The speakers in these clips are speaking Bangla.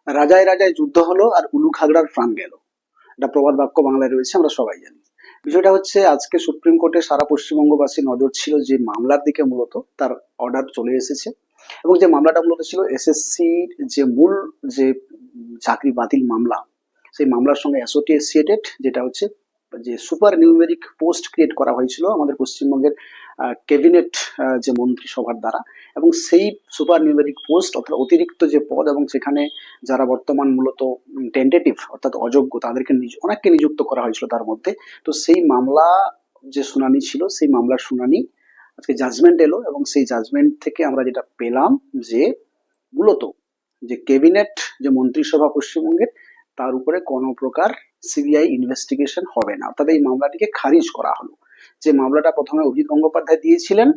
রাজায় রাজায় যুদ্ধ হলো আর উলু খাগড়ার প্রাণ গেল। এটা প্রবাদ বাক্য বাংলায় রয়েছে, আমরা সবাই জানি। বিষয়টা হচ্ছে, আজকে সুপ্রিম কোর্টে সারা পশ্চিমবঙ্গবাসী নজর ছিল যে মামলার দিকে, মূলত তার অর্ডার চলে এসেছে। এবং যে মামলাটা মূলত ছিল এসএসসির যে মূল যে চাকরি বাতিল মামলা, সেই মামলার সঙ্গে অ্যাসোসিয়েটেড, যেটা হচ্ছে যে সুপার নিউমেরিক পোস্ট ক্রিয়েট করা হয়েছিল আমাদের পশ্চিমবঙ্গের ক্যাবিনেট যে মন্ত্রিসভার দ্বারা। এবং সেই সুপার নিউমেরিক পোস্ট অর্থাৎ অতিরিক্ত যে পদ, এবং সেখানে যারা বর্তমান মূলত টেন্টেটিভ অর্থাৎ অযোগ্য, তাদেরকে অনেককে নিযুক্ত করা হয়েছিল তার মধ্যে। তো সেই মামলা যে শুনানি ছিল, সেই মামলার শুনানি আজকে জাজমেন্ট এলো, এবং সেই জাজমেন্ট থেকে আমরা যেটা পেলাম যে মূলত যে ক্যাবিনেট যে মন্ত্রিসভা পশ্চিমবঙ্গের, তার উপরে কোনো প্রকার সিবিআই ইনভেস্টিগেশন হবে না, অর্থাৎ এই মামলাটিকে খারিজ করা হলো। যে মামলাটা প্রথমে অভিজিৎ গঙ্গোপাধ্যায় দিয়েছিলেন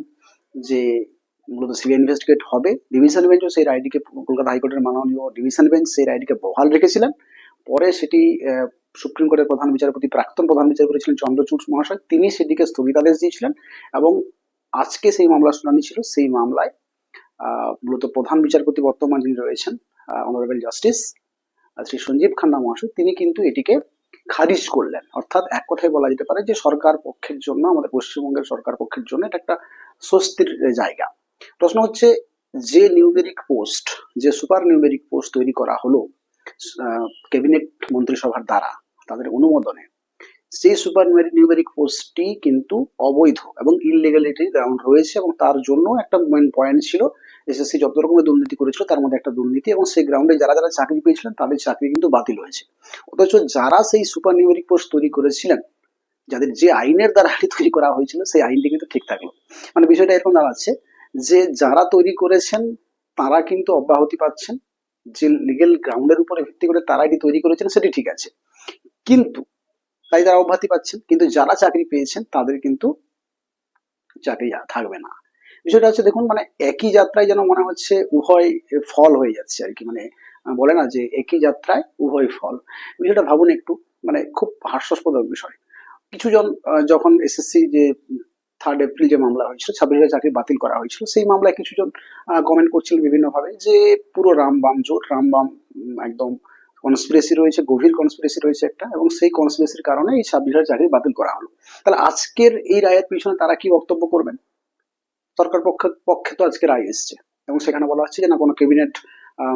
যে মূলত সিবিআই ইনভেস্টিগেট হবে, ডিভিশন বেঞ্চও সেই রায়টিকে, কলকাতা হাইকোর্টের মাননীয় ডিভিশন বেঞ্চ সেই রায়টিকে বহাল রেখেছিলেন। পরে সেটি সুপ্রিম কোর্টের প্রধান বিচারপতি, প্রাক্তন প্রধান বিচারপতি ছিলেন চন্দ্রচূড় মহাশয়, তিনি সেটিকে স্থগিতাদেশ দিয়েছিলেন। এবং আজকে সেই মামলা শুনানি ছিল। সেই মামলায় মূলত প্রধান বিচারপতি বর্তমান যিনি রয়েছেন, অনারেবল জাস্টিস শ্রী সঞ্জীব খান্না মহাশয়, তিনি কিন্তু এটিকে খারিজ করলেন। অর্থাৎ এক কথায় বলা যেতে পারে যে সরকার পক্ষের জন্য, আমাদের পশ্চিমবঙ্গের সরকার পক্ষের জন্য এটা একটা স্বস্তির জায়গা। প্রশ্ন হচ্ছে, যে নিউমেরিক পোস্ট, যে সুপার নিউমেরিক পোস্ট তৈরি করা হলো ক্যাবিনেট মন্ত্রিসভার দ্বারা, তাদের অনুমোদনে, সেই সুপার নিউমেরিক পোস্টটি কিন্তু অবৈধ এবং ইললিগ্যালিটির গ্রাউন্ড রয়েছে। এবং তার জন্য একটা মেন পয়েন্ট ছিল, এসএসসি যত রকমের দুর্নীতি করেছিল তার মধ্যে একটা দুর্নীতি, এবং সেই গ্রাউন্ডে যারা যারা চাকরি পেয়েছিলেন তাদের চাকরি কিন্তু বাতিল হয়েছে। অথচ যারা সেই সুপার নিউমেরিক পোস্ট তৈরি করেছিলেন, যাদের যে আইনের দ্বারা তৈরি করা হয়েছিল, সেই আইনটি কিন্তু ঠিক থাকলো। মানে বিষয়টা এরকম দাঁড়াচ্ছে যে যারা তৈরি করেছেন তারা কিন্তু অব্যাহতি পাচ্ছেন, যে লিগেল গ্রাউন্ডের উপরে ভিত্তি করে তারা এটি তৈরি করেছেন সেটি ঠিক আছে, কিন্তু তাই তারা অব্যাহতি পাচ্ছেন। কিন্তু যারা চাকরি পেয়েছেন তাদের কিন্তু চাকরি থাকবে না। বিষয়টা হচ্ছে, দেখুন, মানে একই যাত্রায় যেন মনে হচ্ছে উভয় ফল হয়ে যাচ্ছে আর কি। মানে বলে না যে একই যাত্রায় উভয় ফল। বিষয়টা ভাবুন একটু, মানে খুব হাস্যাস্পদ বিষয়। কিছুজন যখন এসএসসি যে 3 এপ্রিল যে মামলা হয়েছিল, 26 চাকরি বাতিল করা হয়েছিল, সেই মামলায় কিছুজন কমেন্ট করছিলেন বিভিন্নভাবে যে পুরো রামবাম জোট, রামবাম একদম কনস্পিরেসি রয়েছে, গভীর কনস্পিরেসি রয়েছে একটা, এবং সেই কনস্পিরেসির কারণে এই 26 চাকরি বাতিল করা হলো। তাহলে আজকের এই রায়ের পিছনে তারা কি বক্তব্য করবেন? সরকার পক্ষে তো আজকে রায় এসছে, এবং সেখানে বলা হচ্ছে যে না, কোনো ক্যাবিনেট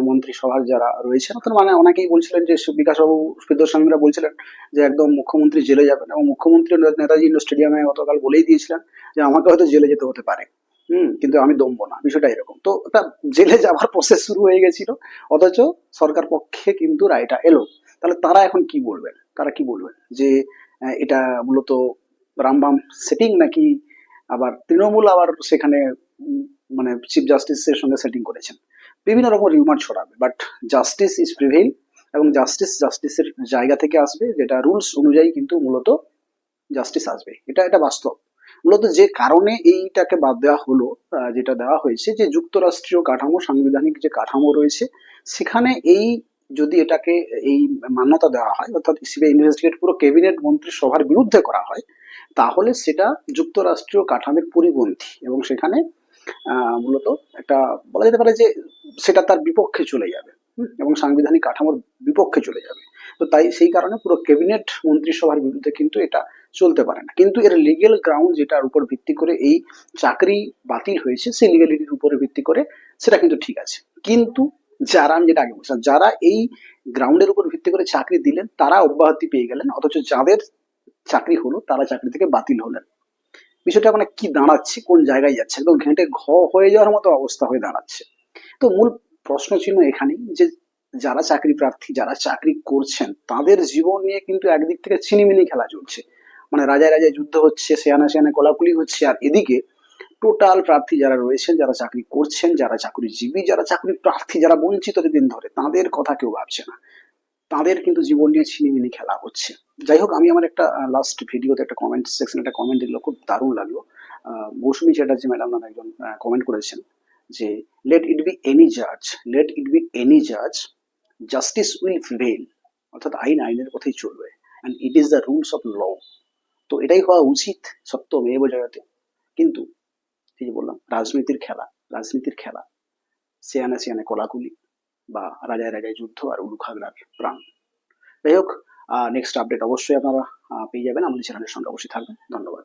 মন্ত্রিসভার যারা রয়েছেন, অর্থাৎ মানে অনেকেই বলছিলেন যে বিকাশবাবু, ফিরদৌস বলছিলেন যে একদম মুখ্যমন্ত্রী জেলে যাবেন, এবং মুখ্যমন্ত্রী নেতাজি ইন্ডোর স্টেডিয়ামে গতকাল বলেই দিয়েছিলেন যে আমাকে হয়তো জেলে যেতে হতে পারে, কিন্তু আমি দমবো না। বিষয়টা এরকম। তো ওটা জেলে যাওয়ার প্রসেস শুরু হয়ে গেছিল, অথচ সরকার পক্ষে কিন্তু রায়টা এলো। তাহলে তারা এখন কি বলবেন? তারা কি বলবেন যে এটা মূলত রামবাম সেটিং, নাকি আবার তৃণমূল আবার সেখানে মানে চিফ জাস্টিসের সঙ্গে সেটিং করেছেন? বিভিন্ন রকম রিউমার ছড়াবে, বাট জাস্টিস ইজ প্রিভেইল, এবং জাস্টিসের জায়গা থেকে আসবে, যেটা রুলস অনুযায়ী কিন্তু মূলত জাস্টিস আসবে। এটা বাস্তব। মূলত যে কারণে এইটাকে বাদ দেওয়া হলো, যেটা দেওয়া হয়েছে, যে যুক্তরাষ্ট্রীয় কাঠামো, সাংবিধানিক যে কাঠামো রয়েছে, সেখানে এই যদি এটাকে এই মান্যতা দেওয়া হয়, অর্থাৎ সিবিআই ইনভেস্টিগেট পুরো ক্যাবিনেট মন্ত্রিসভার বিরুদ্ধে করা হয়, তাহলে সেটা যুক্তরাষ্ট্রীয় কাঠামোর পরিপন্থী, এবং সেখানে মূলত একটা বলা যেতে পারে যে সেটা তার বিপক্ষে চলে যাবে, এবং সাংবিধানিক কাঠামোর বিপক্ষে চলে যাবে। তো তাই সেই কারণে পুরো ক্যাবিনেট মন্ত্রিসভার বিরুদ্ধে কিন্তু এটা চলতে পারে না। কিন্তু এর লিগেল গ্রাউন্ড যেটার উপর ভিত্তি করে এই চাকরি বাতিল হয়েছে, সেই লিগালিটির উপরে ভিত্তি করে সেটা কিন্তু ঠিক আছে। কিন্তু যারা, আমি যেটা আগে বলছিলাম, যারা এই গ্রাউন্ডের উপর ভিত্তি করে চাকরি দিলেন তারা অব্যাহতি পেয়ে গেলেন, অথচ যাদের চাকরি হলো তারা চাকরি থেকে বাতিল হলেন। বিষয়টা মানে কি দাঁড়াচ্ছে, কোন জায়গায় যাচ্ছে, একদম ঘেঁটে হয়ে যাওয়ার মতো অবস্থা হয়ে দাঁড়াচ্ছে। তো মূল প্রশ্ন চিহ্ন এখানেই, যে যারা চাকরি প্রার্থী, যারা চাকরি করছেন, তাদের জীবন নিয়ে কিন্তু একদিক থেকে ছিনিমিনি খেলা চলছে। মানে রাজায় রাজায় যুদ্ধ হচ্ছে, সেয়ানা সেয়ানা কোলাকুলি হচ্ছে, আর এদিকে টোটাল প্রার্থী যারা রয়েছেন, যারা চাকরি করছেন, যারা চাকরিজীবী, যারা চাকরি প্রার্থী, যারা বঞ্চিত দিন ধরে, তাদের কথা কেউ ভাবছে না। তাদের কিন্তু জীবন নিয়ে ছিনিমিনি খেলা হচ্ছে। যাই হোক, আমি আমার একটা লাস্ট ভিডিওতে একটা কমেন্ট সেকশনে একটা কমেন্ট দেখলো, খুব দারুণ লাগলো। মৌসুমী চ্যাটার্জি ম্যাডাম নামে একজন কমেন্ট করেছেন যে লেট ইট বি এনি জাজ, লেট ইট বি এনি জাজ, জাস্টিস উইল প্রিভেইল। অর্থাৎ আইন আইনের পথেই চলবে, and it is the rules of law. তো এটাই হওয়া উচিত, সত্য মেব জয়তে। কিন্তু এই যে বললাম, রাজনীতির খেলা, রাজনীতির খেলা, সেয়ানা সেয়ানা কোলাকুলি, বা রাজায় রাজায় যুদ্ধ আর উলু খাগড়ার প্রাণ। যাই হোক, নেক্সট আপডেট অবশ্যই আপনারা পেয়ে যাবেন, আমাদের চ্যানেলের সঙ্গে অবশ্যই থাকবেন। ধন্যবাদ।